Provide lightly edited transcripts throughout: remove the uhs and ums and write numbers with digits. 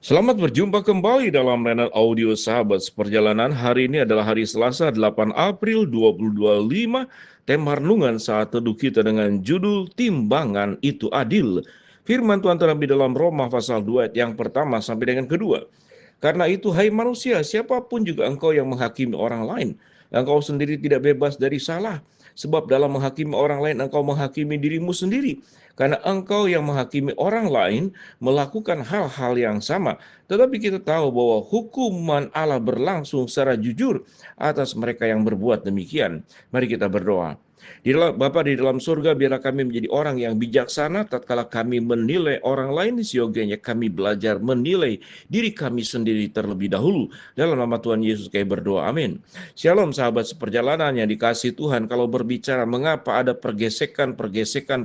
Selamat berjumpa kembali dalam Renat Audio Sahabat Seperjalanan. Hari ini adalah hari Selasa 8 April 2025. Tema renungan saat teduh kita dengan judul Timbangan Itu Adil. Firman Tuhan terlebih dalam Roma pasal 2 ayat yang pertama sampai dengan kedua. Karena itu, hai manusia, siapapun juga engkau yang menghakimi orang lain, engkau sendiri tidak bebas dari salah. Sebab dalam menghakimi orang lain, engkau menghakimi dirimu sendiri. Karena engkau yang menghakimi orang lain melakukan hal-hal yang sama. Tetapi kita tahu bahwa hukuman Allah berlangsung secara jujur atas mereka yang berbuat demikian. Mari kita berdoa. Bapa di dalam surga, biarlah kami menjadi orang yang bijaksana tatkala kami menilai orang lain, seyogianya kami belajar menilai diri kami sendiri terlebih dahulu. Dalam nama Tuhan Yesus kami berdoa, amin. Shalom sahabat seperjalanan yang dikasihi Tuhan. Kalau berbicara mengapa ada pergesekan,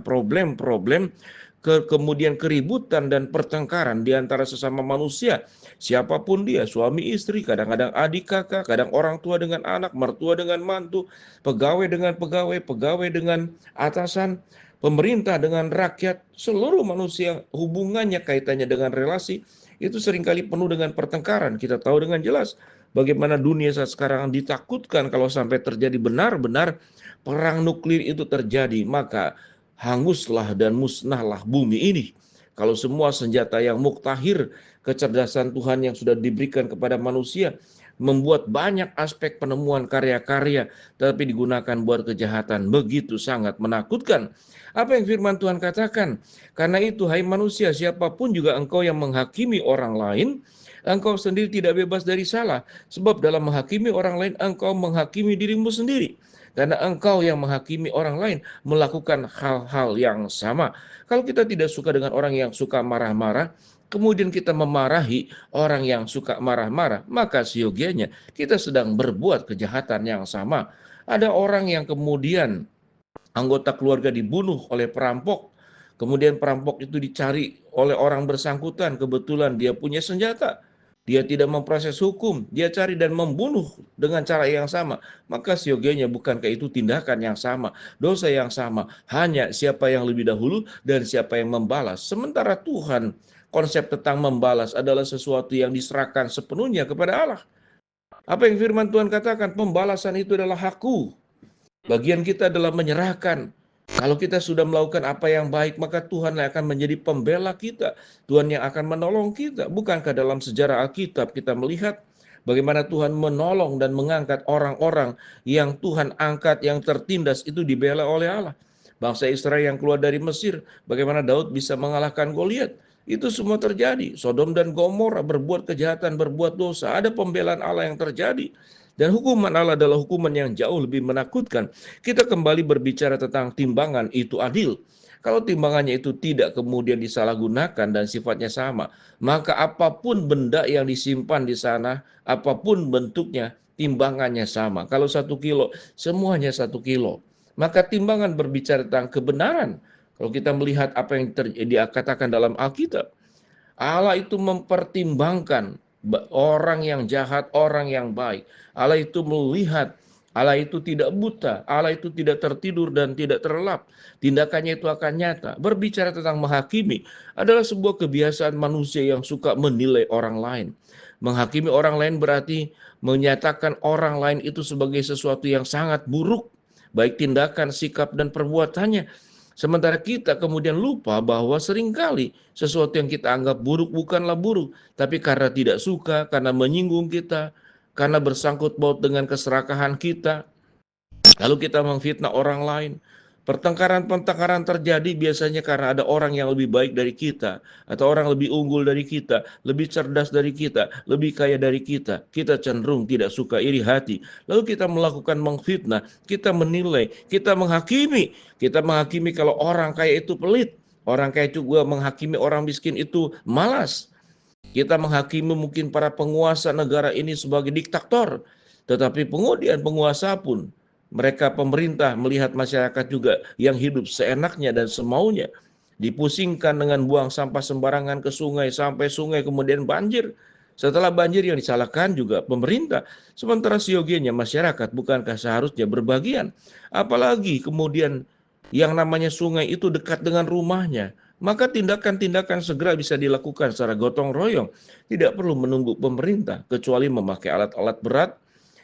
problem-problem, kemudian keributan dan pertengkaran di antara sesama manusia, siapapun dia, suami istri, kadang-kadang adik kakak, kadang orang tua dengan anak, mertua dengan mantu, pegawai dengan pegawai, pegawai dengan atasan, pemerintah dengan rakyat, seluruh manusia hubungannya kaitannya dengan relasi itu seringkali penuh dengan pertengkaran. Kita tahu dengan jelas bagaimana dunia saat sekarang ditakutkan kalau sampai terjadi benar-benar perang nuklir itu terjadi, maka hanguslah dan musnahlah bumi ini. Kalau semua senjata yang muktahir, kecerdasan Tuhan yang sudah diberikan kepada manusia, membuat banyak aspek penemuan karya-karya, tetapi digunakan buat kejahatan, begitu sangat menakutkan. Apa yang firman Tuhan katakan? Karena itu, hai manusia, siapapun juga engkau yang menghakimi orang lain, engkau sendiri tidak bebas dari salah. Sebab dalam menghakimi orang lain, engkau menghakimi dirimu sendiri. Karena engkau yang menghakimi orang lain melakukan hal-hal yang sama. Kalau kita tidak suka dengan orang yang suka marah-marah, kemudian kita memarahi orang yang suka marah-marah, maka siogianya kita sedang berbuat kejahatan yang sama. Ada orang yang kemudian anggota keluarga dibunuh oleh perampok, kemudian perampok itu dicari oleh orang bersangkutan, kebetulan dia punya senjata. Dia tidak memproses hukum, dia cari dan membunuh dengan cara yang sama. Maka siogianya bukankah itu tindakan yang sama, dosa yang sama, hanya siapa yang lebih dahulu dan siapa yang membalas. Sementara Tuhan, konsep tentang membalas adalah sesuatu yang diserahkan sepenuhnya kepada Allah. Apa yang firman Tuhan katakan? Pembalasan itu adalah hakku. Bagian kita adalah menyerahkan. Kalau kita sudah melakukan apa yang baik, maka Tuhan yang akan menjadi pembela kita. Tuhan yang akan menolong kita. Bukankah dalam sejarah Alkitab kita melihat bagaimana Tuhan menolong dan mengangkat orang-orang yang Tuhan angkat, yang tertindas itu dibela oleh Allah. Bangsa Israel yang keluar dari Mesir, bagaimana Daud bisa mengalahkan Goliat. Itu semua terjadi. Sodom dan Gomora berbuat kejahatan, berbuat dosa. Ada pembelaan Allah yang terjadi. Dan hukuman Allah adalah hukuman yang jauh lebih menakutkan. Kita kembali berbicara tentang timbangan itu adil. Kalau timbangannya itu tidak kemudian disalahgunakan dan sifatnya sama, maka apapun benda yang disimpan di sana, apapun bentuknya, timbangannya sama. Kalau 1 kilo, semuanya 1 kilo. Maka timbangan berbicara tentang kebenaran. Kalau kita melihat apa yang dikatakan dalam Alkitab, Allah itu mempertimbangkan orang yang jahat, orang yang baik. Allah itu melihat, Allah itu tidak buta, Allah itu tidak tertidur dan tidak terlelap. Tindakannya itu akan nyata. Berbicara tentang menghakimi adalah sebuah kebiasaan manusia yang suka menilai orang lain. Menghakimi orang lain berarti menyatakan orang lain itu sebagai sesuatu yang sangat buruk, baik tindakan, sikap, dan perbuatannya. Sementara kita kemudian lupa bahwa seringkali sesuatu yang kita anggap buruk bukanlah buruk, tapi karena tidak suka, karena menyinggung kita, karena bersangkut paut dengan keserakahan kita, lalu kita memfitnah orang lain. Pertengkaran-pertengkaran terjadi biasanya karena ada orang yang lebih baik dari kita, atau orang lebih unggul dari kita, lebih cerdas dari kita, lebih kaya dari kita. Kita cenderung tidak suka, iri hati. Lalu kita melakukan mengfitnah, kita menilai, kita menghakimi. Kita menghakimi kalau orang kaya itu pelit, orang kaya juga menghakimi orang miskin itu malas. Kita menghakimi mungkin para penguasa negara ini sebagai diktator, tetapi kemudian penguasa pun, mereka pemerintah melihat masyarakat juga yang hidup seenaknya dan semaunya, dipusingkan dengan buang sampah sembarangan ke sungai, sampai sungai kemudian banjir. Setelah banjir yang disalahkan juga pemerintah. Sementara siogianya masyarakat bukankah seharusnya berbagian? Apalagi kemudian yang namanya sungai itu dekat dengan rumahnya. maka tindakan-tindakan segera bisa dilakukan secara gotong royong. Tidak perlu menunggu pemerintah, kecuali memakai alat-alat berat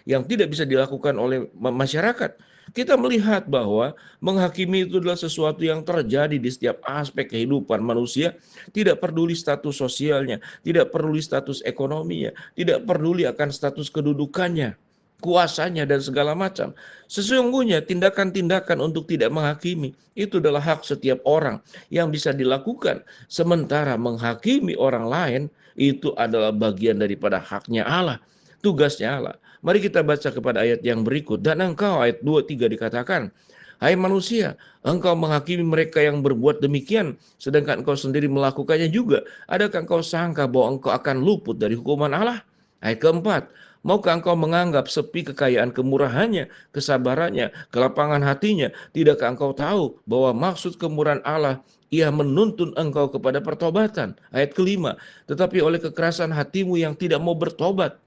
yang tidak bisa dilakukan oleh masyarakat. Kita melihat bahwa menghakimi itu adalah sesuatu yang terjadi di setiap aspek kehidupan manusia, tidak peduli status sosialnya, tidak peduli status ekonominya, tidak peduli akan status kedudukannya, kuasanya, dan segala macam. Sesungguhnya tindakan-tindakan untuk tidak menghakimi itu adalah hak setiap orang yang bisa dilakukan. Sementara menghakimi orang lain itu adalah bagian daripada haknya Allah, tugasnya Allah. Mari kita baca kepada ayat yang berikut. Dan engkau, ayat 2-3 dikatakan, hai manusia, engkau menghakimi mereka yang berbuat demikian, sedangkan engkau sendiri melakukannya juga. Adakah engkau sangka bahwa engkau akan luput dari hukuman Allah? Ayat keempat, maukah engkau menganggap sepi kekayaan kemurahannya, kesabarannya, kelapangan hatinya? Tidakkah engkau tahu bahwa maksud kemurahan Allah, ia menuntun engkau kepada pertobatan? Ayat kelima, tetapi oleh kekerasan hatimu yang tidak mau bertobat,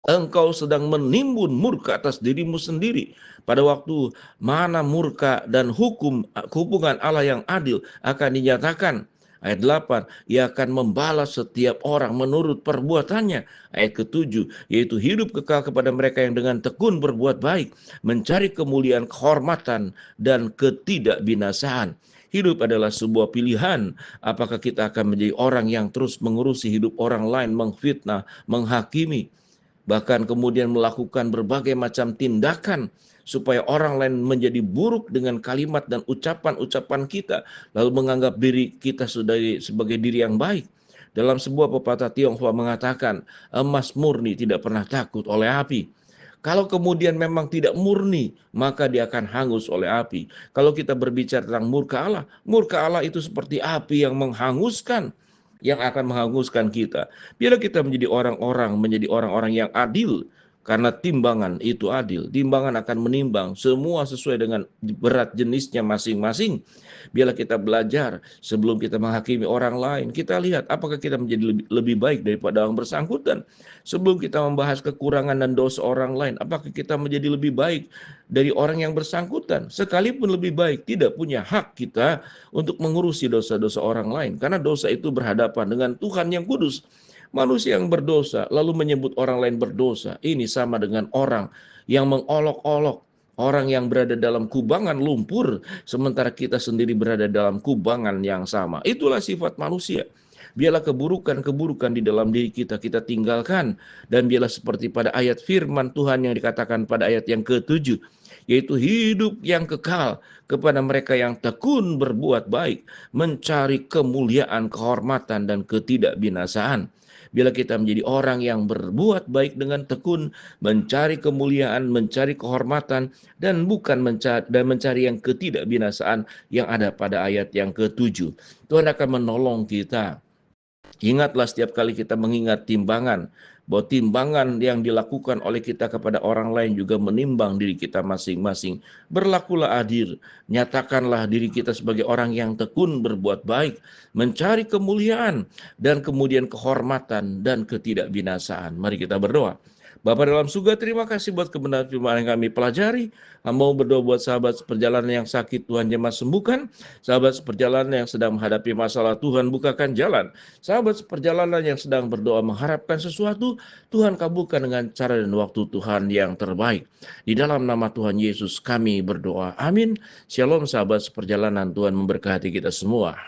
engkau sedang menimbun murka atas dirimu sendiri. Pada waktu mana murka dan hubungan Allah yang adil akan dinyatakan. Ayat 8, ia akan membalas setiap orang menurut perbuatannya. Ayat ke-7, yaitu hidup kekal kepada mereka yang dengan tekun berbuat baik, mencari kemuliaan, kehormatan, dan ketidakbinasaan. Hidup adalah sebuah pilihan. Apakah kita akan menjadi orang yang terus mengurusi hidup orang lain, mengfitnah, menghakimi, bahkan kemudian melakukan berbagai macam tindakan supaya orang lain menjadi buruk dengan kalimat dan ucapan-ucapan kita, lalu menganggap diri kita sebagai diri yang baik. Dalam sebuah pepatah Tionghoa mengatakan, emas murni tidak pernah takut oleh api. Kalau kemudian memang tidak murni, maka dia akan hangus oleh api. Kalau kita berbicara tentang murka Allah itu seperti api yang menghanguskan, yang akan menghanguskan kita. Biarlah kita menjadi orang-orang yang adil, karena timbangan itu adil. Timbangan akan menimbang semua sesuai dengan berat jenisnya masing-masing. Biarlah kita belajar sebelum kita menghakimi orang lain. Kita lihat apakah kita menjadi lebih baik daripada orang bersangkutan. Sebelum kita membahas kekurangan dan dosa orang lain, apakah kita menjadi lebih baik dari orang yang bersangkutan? Sekalipun lebih baik, tidak punya hak kita untuk mengurusi dosa-dosa orang lain. Karena dosa itu berhadapan dengan Tuhan yang kudus. Manusia yang berdosa lalu menyebut orang lain berdosa, ini sama dengan orang yang mengolok-olok, orang yang berada dalam kubangan lumpur, sementara kita sendiri berada dalam kubangan yang sama. Itulah sifat manusia. Biarlah keburukan-keburukan di dalam diri kita tinggalkan, dan biarlah seperti pada ayat firman Tuhan yang dikatakan pada ayat yang ke-7, yaitu hidup yang kekal kepada mereka yang tekun berbuat baik, mencari kemuliaan, kehormatan, dan ketidakbinasaan. Bila kita menjadi orang yang berbuat baik dengan tekun, mencari kemuliaan, mencari kehormatan, dan bukan mencari yang ketidakbinasaan yang ada pada ayat yang ke-7. Tuhan akan menolong kita. Ingatlah setiap kali kita mengingat timbangan, bahwa timbangan yang dilakukan oleh kita kepada orang lain juga menimbang diri kita masing-masing. Berlakulah adil, nyatakanlah diri kita sebagai orang yang tekun berbuat baik, mencari kemuliaan, dan kemudian kehormatan dan ketidakbinasaan. Mari kita berdoa. Bapa dalam surga, terima kasih buat kebenaran firman yang kami pelajari. Mau berdoa buat sahabat seperjalanan yang sakit, Tuhan jamah sembuhkan. Sahabat seperjalanan yang sedang menghadapi masalah, Tuhan bukakan jalan. Sahabat seperjalanan yang sedang berdoa mengharapkan sesuatu, Tuhan kabulkan dengan cara dan waktu Tuhan yang terbaik. Di dalam nama Tuhan Yesus kami berdoa. Amin. Shalom sahabat seperjalanan, Tuhan memberkati kita semua.